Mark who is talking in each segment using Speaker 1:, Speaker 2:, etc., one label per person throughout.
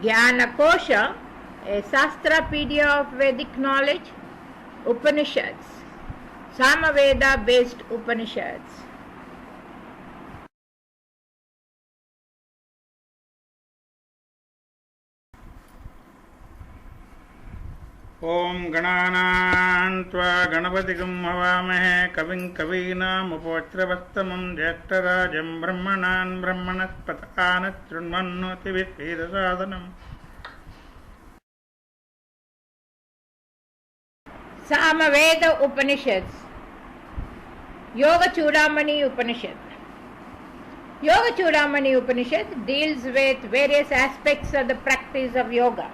Speaker 1: Jnana-kosha, a Sastrapedia of Vedic knowledge. Upanishads, Samaveda based Upanishads.
Speaker 2: ओम गणानां त्वा गणपतिगं हवामहे कविं कवीनामुपवज्रवस्तमं ज्येष्ठराजं ब्रह्मणान् ब्रह्मणस्पतकान् शृण्वन्नोतिभिः
Speaker 1: Samaveda Upanishads. Yoga Chudamani Upanishad. Yoga Chudamani Upanishad deals with various aspects of the practice of yoga.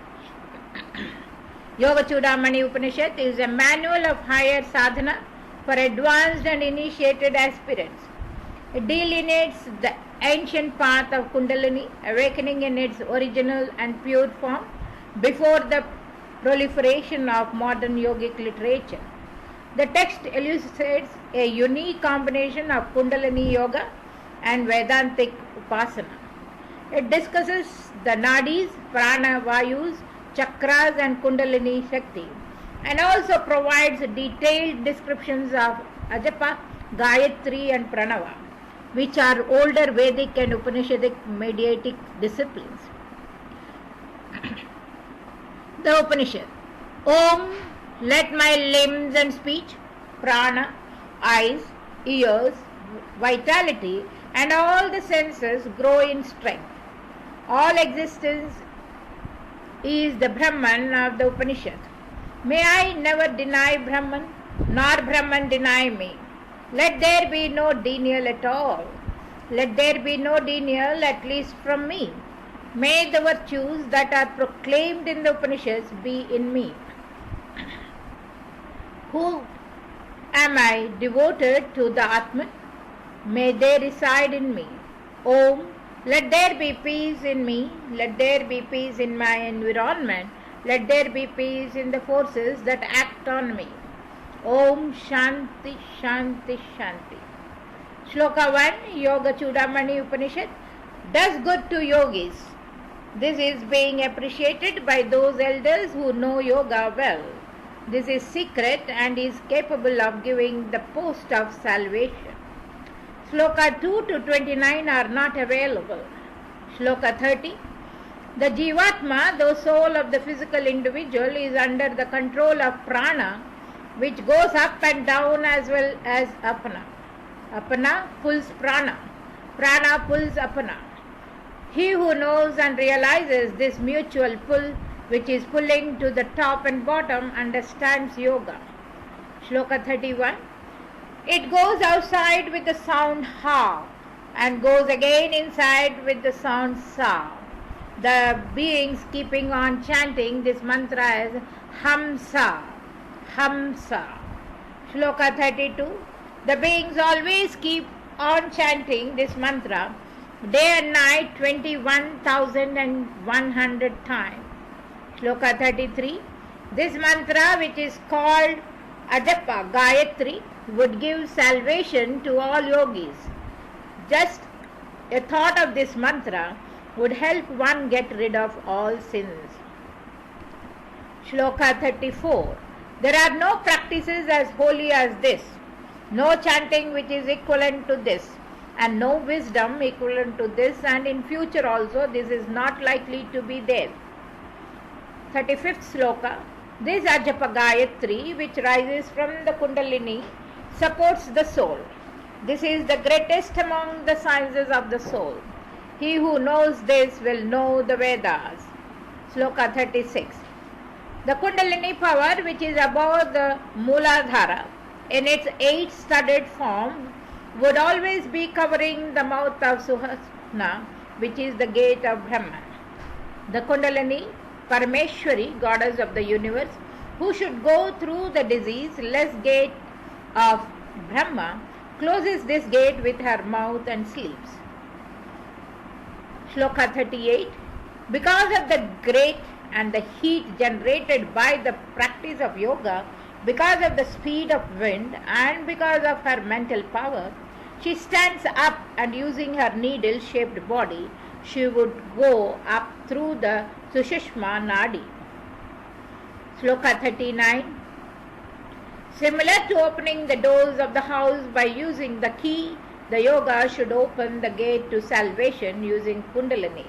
Speaker 1: Yoga Chudamani Upanishad is a manual of higher sadhana for advanced and initiated aspirants. It delineates the ancient path of Kundalini, awakening in its original and pure form before the proliferation of modern yogic literature. The text elucidates a unique combination of Kundalini Yoga and Vedantic Upasana. It discusses the nadis, prana, vayus, chakras and Kundalini Shakti, and also provides detailed descriptions of Ajapa, Gayatri and Pranava, which are older Vedic and Upanishadic mediatic disciplines. The Upanishad. Om, let my limbs and speech, prana, eyes, ears, vitality and all the senses grow in strength. All existence is the Brahman of the Upanishad. May I never deny Brahman, nor Brahman deny me. Let there be no denial at all. Let there be no denial, at least from me. May the virtues that are proclaimed in the Upanishads be in me. Who am I? Devoted to the Atman. May they reside in me. Om, let there be peace in me. Let there be peace in my environment. Let there be peace in the forces that act on me. Om Shanti Shanti Shanti. Shloka 1, Yoga Chudamani Upanishad does good to yogis. This is being appreciated by those elders who know yoga well. This is secret and is capable of giving the post of salvation. Shloka 2 to 29 are not available. Shloka 30. The Jivatma, the soul of the physical individual, is under the control of prana, which goes up and down as well as apana. Apana pulls prana. Prana pulls apana. He who knows and realizes this mutual pull, which is pulling to the top and bottom, understands yoga. Shloka 31. It goes outside with the sound ha and goes again inside with the sound sa. The beings keeping on chanting this mantra is Hamsa, Hamsa. Shloka 32. The beings always keep on chanting this mantra day and night 21,100 times. Shloka 33. This mantra, which is called Ajapa, Gayatri, would give salvation to all yogis. Just a thought of this mantra would help one get rid of all sins. Shloka 34. There are no practices as holy as this, no chanting which is equivalent to this, and no wisdom equivalent to this, and in future also this is not likely to be there. 35th Sloka. This Ajapa Gayatri, which rises from the Kundalini, supports the soul. This is the greatest among the sciences of the soul. He who knows this will know the Vedas. Sloka 36. The Kundalini power, which is above the Mooladhara, in its 8-studded form, would always be covering the mouth of Suhasna, which is the gate of Brahman. The Kundalini, Parameshwari, goddess of the universe, who should go through the disease-less gate of Brahma, closes this gate with her mouth and sleeps. Shloka 38. Because of the great and the heat generated by the practice of yoga, because of the speed of wind and because of her mental power, she stands up and using her needle-shaped body, she would go up through the Sushma Nadi. Shloka 39. Similar to opening the doors of the house by using the key, the yoga should open the gate to salvation using Kundalini.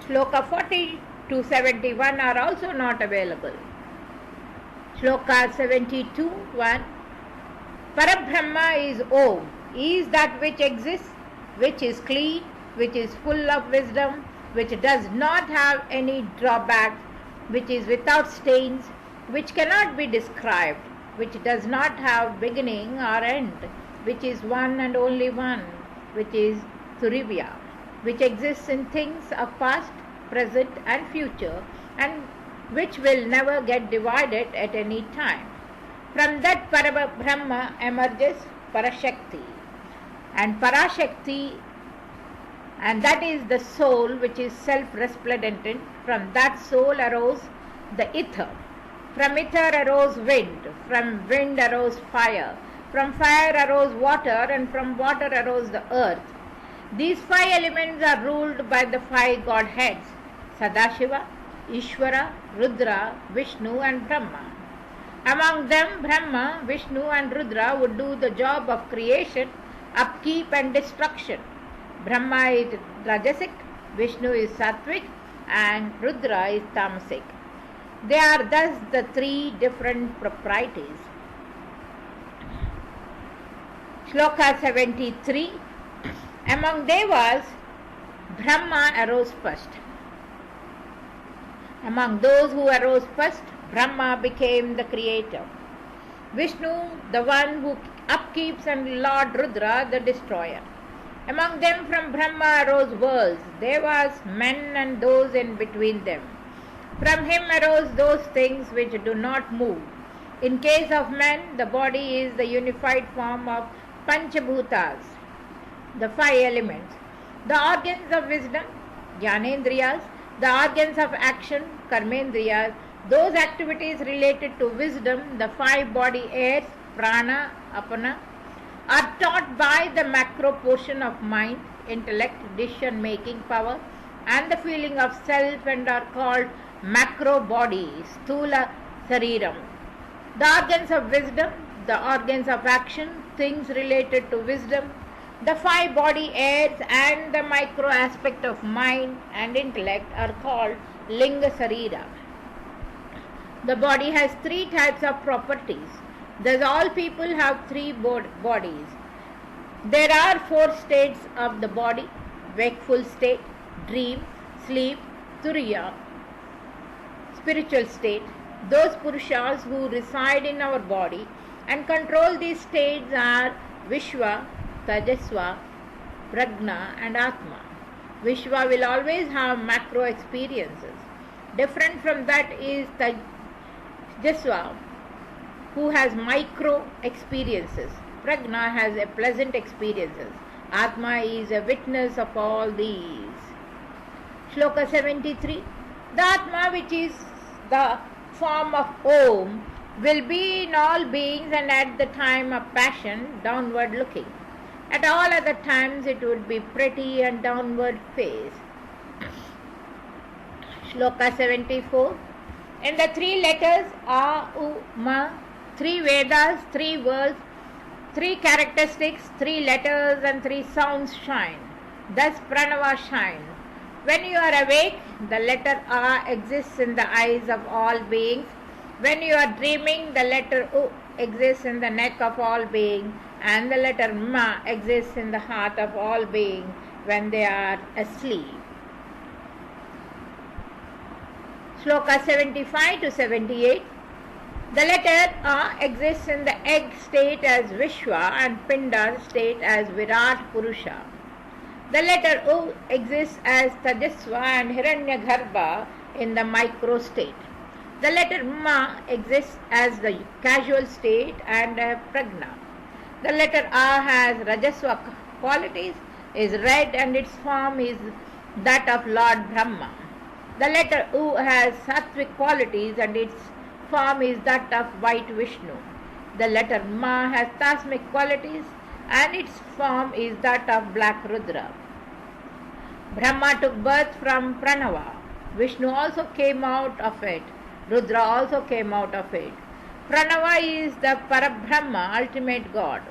Speaker 1: Shloka 40 to 71 are also not available. Shloka 72, 1. Parabrahma is Om, is that which exists, which is clean, which is full of wisdom, which does not have any drawbacks, which is without stains, which cannot be described, which does not have beginning or end, which is one and only one, which is Turiya, which exists in things of past, present and future, and which will never get divided at any time. From that Parabrahma emerges Parashakti, and Parashakti, and that is the soul which is self-resplendent. From that soul arose the ether. From ether arose wind. From wind arose fire. From fire arose water, and from water arose the earth. These five elements are ruled by the five Godheads: Sadashiva, Ishvara, Rudra, Vishnu and Brahma. Among them, Brahma, Vishnu and Rudra would do the job of creation, upkeep and destruction. Brahma is Rajasic, Vishnu is Sattvic and Rudra is Tamasic. They are thus the three different proprieties. Shloka 73. Among Devas, Brahma arose first. Among those who arose first, Brahma became the creator. Vishnu, the one who upkeeps, and Lord Rudra, the destroyer. Among them from Brahma arose worlds, Devas, men and those in between them. From him arose those things which do not move. In case of men, the body is the unified form of Panchabhutas, the five elements. The organs of wisdom, Jnanendriyas, the organs of action, Karmendriyas, those activities related to wisdom, the five body airs, Prana, Apana, are taught by the macro portion of mind, intellect, decision-making power and the feeling of self, and are called macro body, Sthula Sariram. The organs of wisdom, the organs of action, things related to wisdom, the five body airs and the micro aspect of mind and intellect are called Linga Sarira. The body has three types of properties. Thus all people have three bodies. There are four states of the body: wakeful state, dream, sleep, turiya, spiritual state. Those Purushas who reside in our body and control these states are Vishwa, Tajasva, Prajna and Atma. Vishwa will always have macro experiences. Different from that is Tajasva, who has micro experiences. Prajna has a pleasant experiences. Atma is a witness of all these. Shloka 73. The Atma, which is the form of Om, will be in all beings and at the time of passion downward looking. At all other times it would be pretty and downward face. Shloka 74. In the three letters A, U, Ma, three Vedas, three worlds, three characteristics, three letters and three sounds shine. Thus Pranava shines. When you are awake, the letter A exists in the eyes of all beings. When you are dreaming, the letter U exists in the neck of all beings, and the letter Ma exists in the heart of all beings when they are asleep. Shloka 75 to 78. The letter A exists in the egg state as Vishwa and Pinda state as Virat Purusha. The letter U exists as Tajasva and Hiranyagarbha in the micro state. The letter Ma exists as the casual state and Prajna. The letter A has Rajasva qualities, is red, and its form is that of Lord Brahma. The letter U has Sattvic qualities and its form is that of white Vishnu. The letter Ma has Tasmic qualities and its form is that of black Rudra. Brahma took birth from Pranava. Vishnu also came out of it. Rudra also came out of it. Pranava is the Parabrahma, ultimate God.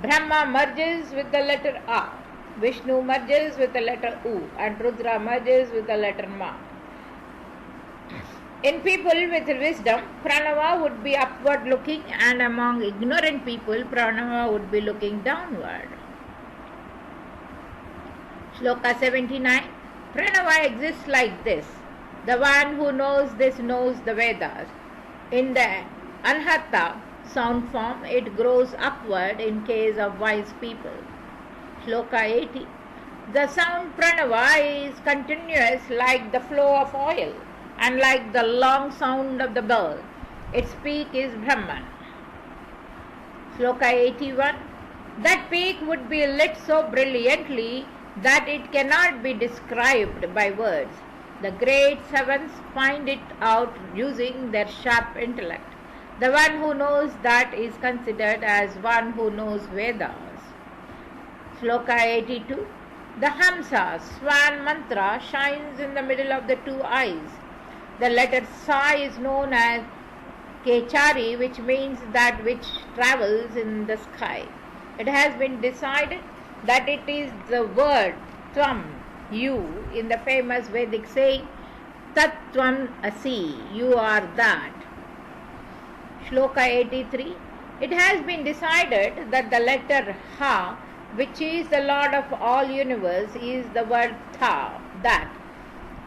Speaker 1: Brahma merges with the letter A. Vishnu merges with the letter U. And Rudra merges with the letter Ma. In people with wisdom, Pranava would be upward looking, and among ignorant people, Pranava would be looking downward. Shloka 79. Pranava exists like this. The one who knows this knows the Vedas. In the Anhata sound form, it grows upward in case of wise people. Shloka 80. The sound Pranava is continuous like the flow of oil and like the long sound of the bell. Its peak is Brahman. Shloka 81. That peak would be lit so brilliantly that it cannot be described by words. The great savants find it out using their sharp intellect. The one who knows that is considered as one who knows Vedas. Shloka 82. The Hamsa, Swan mantra, shines in the middle of the two eyes. The letter Sa is known as Kechari, which means that which travels in the sky. It has been decided that it is the word Tvam, you, in the famous Vedic saying, Tat Tvam Asi, you are that. Shloka 83. It has been decided that the letter Ha, which is the Lord of all universe, is the word Tha, that.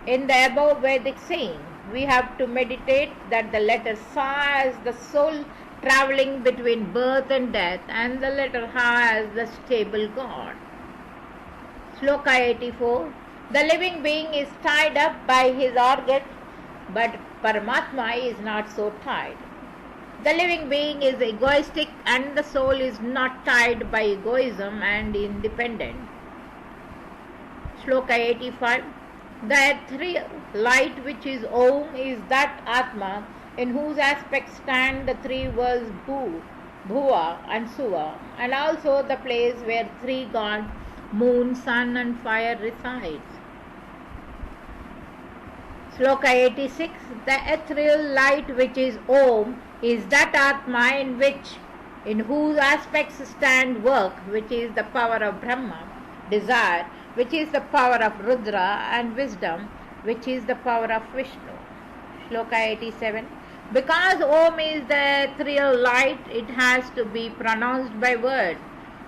Speaker 1: In the above Vedic saying, we have to meditate that the letter Sa is the soul traveling between birth and death, and the letter Ha as the stable God. Shloka 84. The living being is tied up by his organs, but Paramatma is not so tied. The living being is egoistic, and the soul is not tied by egoism and independent. Shloka 85. The ethereal light which is Om is that Atma in whose aspect stand the three worlds Bhu, Bhuva and Suva, and also the place where three gods, moon, sun and fire resides. Shloka 86. The ethereal light which is Om is that Atma in whose aspects stand work, which is the power of Brahma, desire, which is the power of Rudra, and wisdom, which is the power of Vishnu. Shloka 87. Because Om is the ethereal light, it has to be pronounced by words,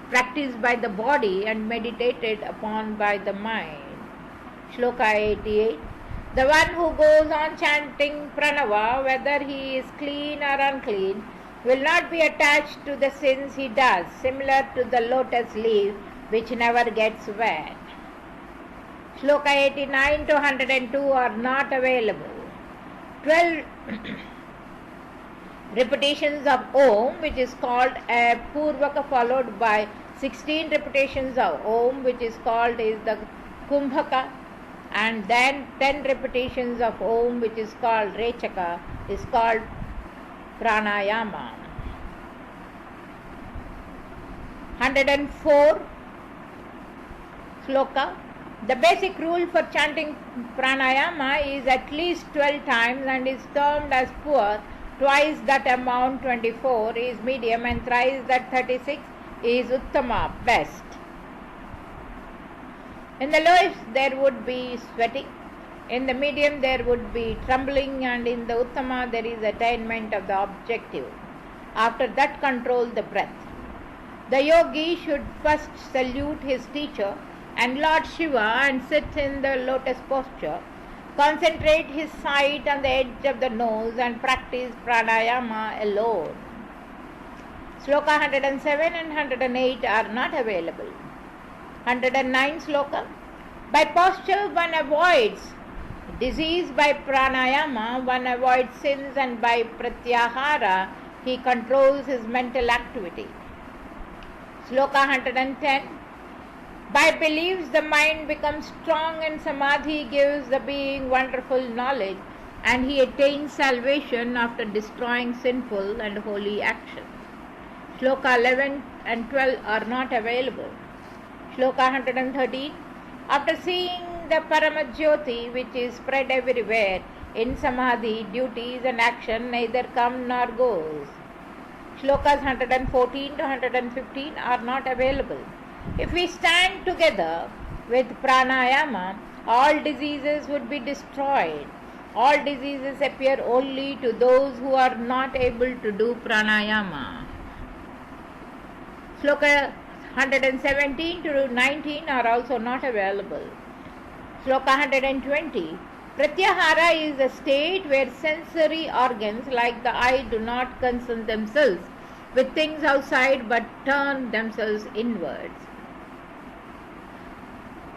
Speaker 1: practiced by the body and meditated upon by the mind. Shloka 88. The one who goes on chanting Pranava, whether he is clean or unclean, will not be attached to the sins he does, similar to the lotus leaf which never gets wet. Shloka 89 to 102 are not available. 12 repetitions of Om, which is called a Purvaka, followed by 16 repetitions of Om, which is called is the Kumbhaka, and then 10 repetitions of Om, which is called Rechaka, is called Pranayama. 104 Shloka. The basic rule for chanting Pranayama is at least 12 times and is termed as poor. Twice that amount, 24, is medium, and thrice that, 36, is Uttama, best. In the lowest there would be sweating, in the medium there would be trembling, and in the Uttama there is attainment of the objective. After that, control the breath. The yogi should first salute his teacher and Lord Shiva and sit in the lotus posture. Concentrate his sight on the edge of the nose and practice pranayama alone. Shloka 107 and 108 are not available. 109 Shloka. By posture one avoids disease, by pranayama one avoids sins, and by pratyahara he controls his mental activity. Shloka 110. By beliefs the mind becomes strong, and samadhi gives the being wonderful knowledge, and he attains salvation after destroying sinful and holy actions. Shloka 11 and 12 are not available. Shloka 113. After seeing the Paramajyoti which is spread everywhere. In Samadhi, duties and action neither come nor goes. Shlokas 114 to 115 are not available. If we stand together with pranayama, all diseases would be destroyed. All diseases appear only to those who are not able to do pranayama. Shloka 117 to 19 are also not available. Shloka 120. Pratyahara is a state where sensory organs like the eye do not concern themselves with things outside but turn themselves inwards.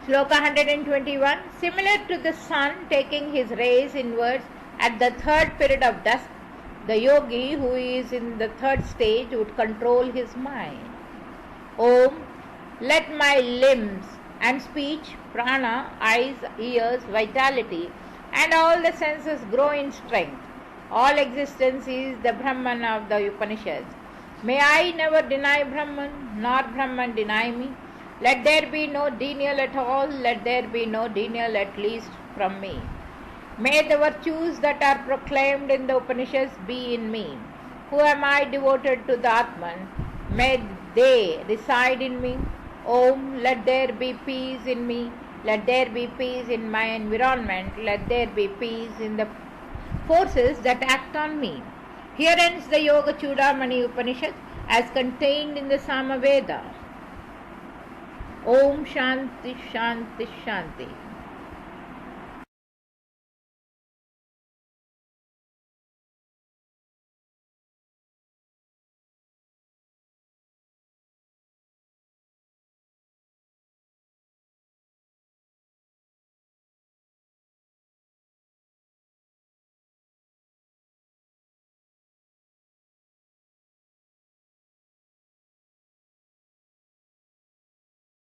Speaker 1: Shloka 121. Similar to the sun taking his rays inwards at the third period of dusk, the yogi who is in the third stage would control his mind. Om, let my limbs and speech, prana, eyes, ears, vitality, and all the senses grow in strength. All existence is the Brahman of the Upanishads. May I never deny Brahman, nor Brahman deny me. Let there be no denial at all, let there be no denial at least from me. May the virtues that are proclaimed in the Upanishads be in me. Who am I devoted to the Atman? May they reside in me. Om, let there be peace in me. Let there be peace in my environment. Let there be peace in the forces that act on me. Here ends the Yoga Chudamani Upanishad as contained in the Samaveda. Om Shanti Shanti Shanti.